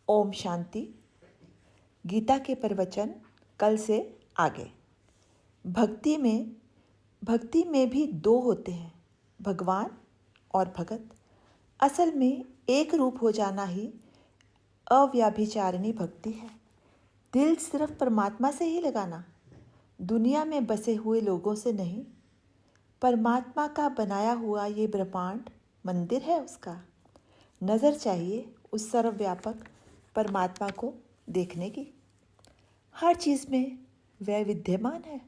ओम शांति। गीता के प्रवचन कल से आगे। भक्ति में भी दो होते हैं, भगवान और भगत। असल में एक रूप हो जाना ही अव्याभिचारिणी भक्ति है। दिल सिर्फ परमात्मा से ही लगाना, दुनिया में बसे हुए लोगों से नहीं। परमात्मा का बनाया हुआ ये ब्रह्मांड मंदिर है उसका। नज़र चाहिए उस सर्वव्यापक परमात्मा को देखने की। हर चीज़ में वह विद्यमान है।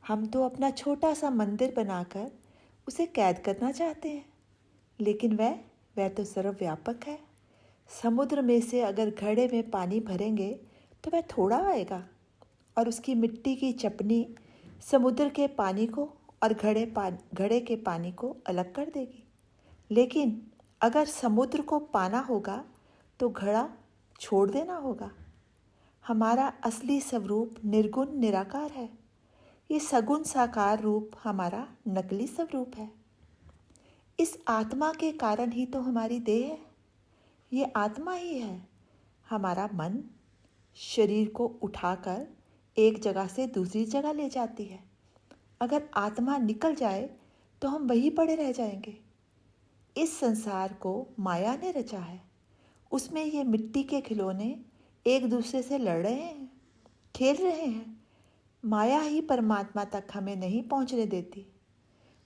हम तो अपना छोटा सा मंदिर बनाकर उसे कैद करना चाहते हैं, लेकिन वह तो सर्वव्यापक है। समुद्र में से अगर घड़े में पानी भरेंगे तो वह थोड़ा आएगा और उसकी मिट्टी की चपनी समुद्र के पानी को और घड़े के पानी को अलग कर देगी। लेकिन अगर समुद्र को पाना होगा तो घड़ा छोड़ देना होगा। हमारा असली स्वरूप निर्गुण निराकार है। ये सगुण साकार रूप हमारा नकली स्वरूप है। इस आत्मा के कारण ही तो हमारी देह है। ये आत्मा ही है। हमारा मन शरीर को उठाकर एक जगह से दूसरी जगह ले जाती है। अगर आत्मा निकल जाए तो हम वहीं पड़े रह जाएंगे। इस संसार को माया ने रचा है। उसमें ये मिट्टी के खिलौने एक दूसरे से लड़ रहे हैं, खेल रहे हैं। माया ही परमात्मा तक हमें नहीं पहुंचने देती।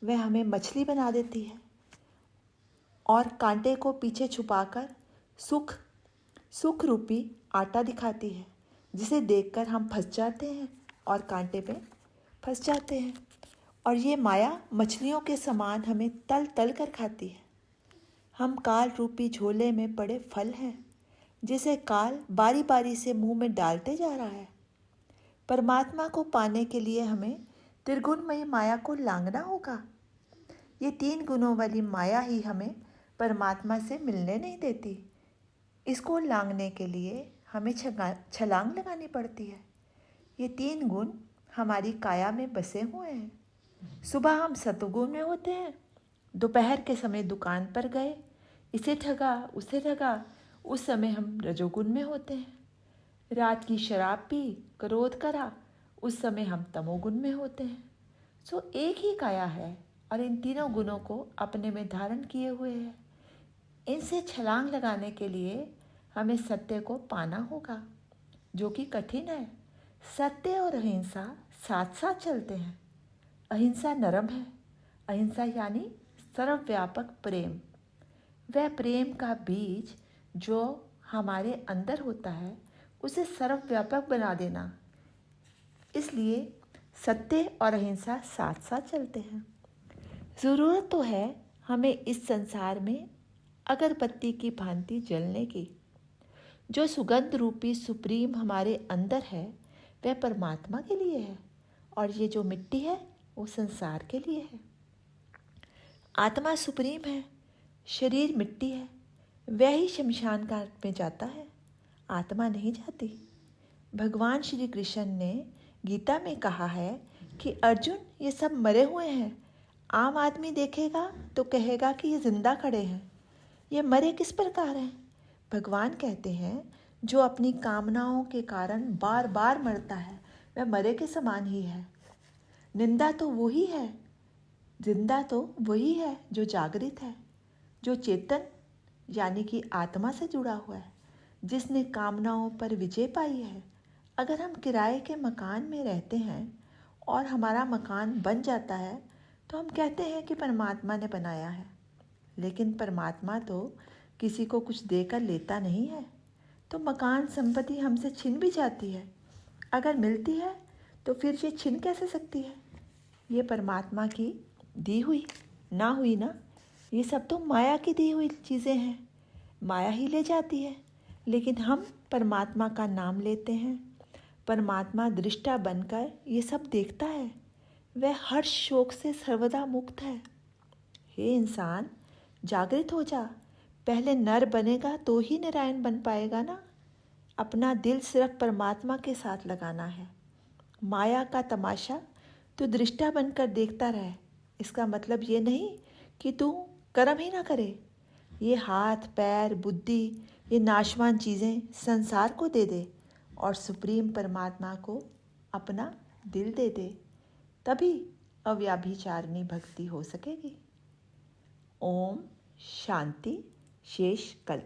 वह हमें मछली बना देती है और कांटे को पीछे छुपाकर सुख रूपी आटा दिखाती है, जिसे देखकर हम फंस जाते हैं और कांटे पे फंस जाते हैं। और ये माया मछलियों के समान हमें तल तल कर खाती है। हम काल रूपी झोले में पड़े फल हैं, जिसे काल बारी बारी से मुंह में डालते जा रहा है। परमात्मा को पाने के लिए हमें त्रिगुणमयी माया को लांघना होगा। ये 3 गुणों वाली माया ही हमें परमात्मा से मिलने नहीं देती। इसको लांघने के लिए हमें छलांग लगानी पड़ती है। ये 3 गुण हमारी काया में बसे हुए हैं। सुबह हम सतुगुण में होते हैं, दोपहर के समय दुकान पर गए, इसे ठगा उसे ठगा, उस समय हम रजोगुण में होते हैं। रात की शराब पी, क्रोध करा, उस समय हम तमोगुण में होते हैं। सो एक ही काया है और इन तीनों गुणों को अपने में धारण किए हुए है। इनसे छलांग लगाने के लिए हमें सत्य को पाना होगा, जो कि कठिन है। सत्य और अहिंसा साथ साथ चलते हैं। अहिंसा नरम है। अहिंसा यानी सर्वव्यापक प्रेम। वह प्रेम का बीज जो हमारे अंदर होता है, उसे सर्वव्यापक बना देना। इसलिए सत्य और अहिंसा साथ साथ चलते हैं। ज़रूरत तो है हमें इस संसार में अगरबत्ती की भांति जलने की। जो सुगंध रूपी सुप्रीम हमारे अंदर है, वह परमात्मा के लिए है, और ये जो मिट्टी है वो संसार के लिए है। आत्मा सुप्रीम है, शरीर मिट्टी है। वह ही शमशान घाट में जाता है, आत्मा नहीं जाती। भगवान श्री कृष्ण ने गीता में कहा है कि अर्जुन, ये सब मरे हुए हैं। आम आदमी देखेगा तो कहेगा कि ये जिंदा खड़े हैं। ये मरे किस प्रकार हैं? भगवान कहते हैं, जो अपनी कामनाओं के कारण बार बार मरता है, वह मरे के समान ही है। निंदा तो वही है, जिंदा तो वही है जो जागृत है, जो चेतन यानी कि आत्मा से जुड़ा हुआ है, जिसने कामनाओं पर विजय पाई है। अगर हम किराए के मकान में रहते हैं और हमारा मकान बन जाता है तो हम कहते हैं कि परमात्मा ने बनाया है, लेकिन परमात्मा तो किसी को कुछ देकर लेता नहीं है। तो मकान संपत्ति हमसे छिन भी जाती है, अगर मिलती है तो फिर ये छिन कैसे सकती है? ये परमात्मा की दी हुई ना हुई ना। ये सब तो माया की दी हुई चीज़ें हैं, माया ही ले जाती है। लेकिन हम परमात्मा का नाम लेते हैं। परमात्मा दृष्टा बनकर ये सब देखता है। वह हर शोक से सर्वदा मुक्त है। हे इंसान, जागृत हो जा। पहले नर बनेगा तो ही नारायण बन पाएगा ना। अपना दिल सिर्फ परमात्मा के साथ लगाना है। माया का तमाशा तो दृष्टा बनकर देखता रहे। इसका मतलब ये नहीं कि तू कर्म ही ना करे। ये हाथ पैर बुद्धि ये नाशवान चीज़ें संसार को दे दे और सुप्रीम परमात्मा को अपना दिल दे दे, तभी अव्याभिचारिणी भक्ति हो सकेगी। ओम शांति। शेष कल।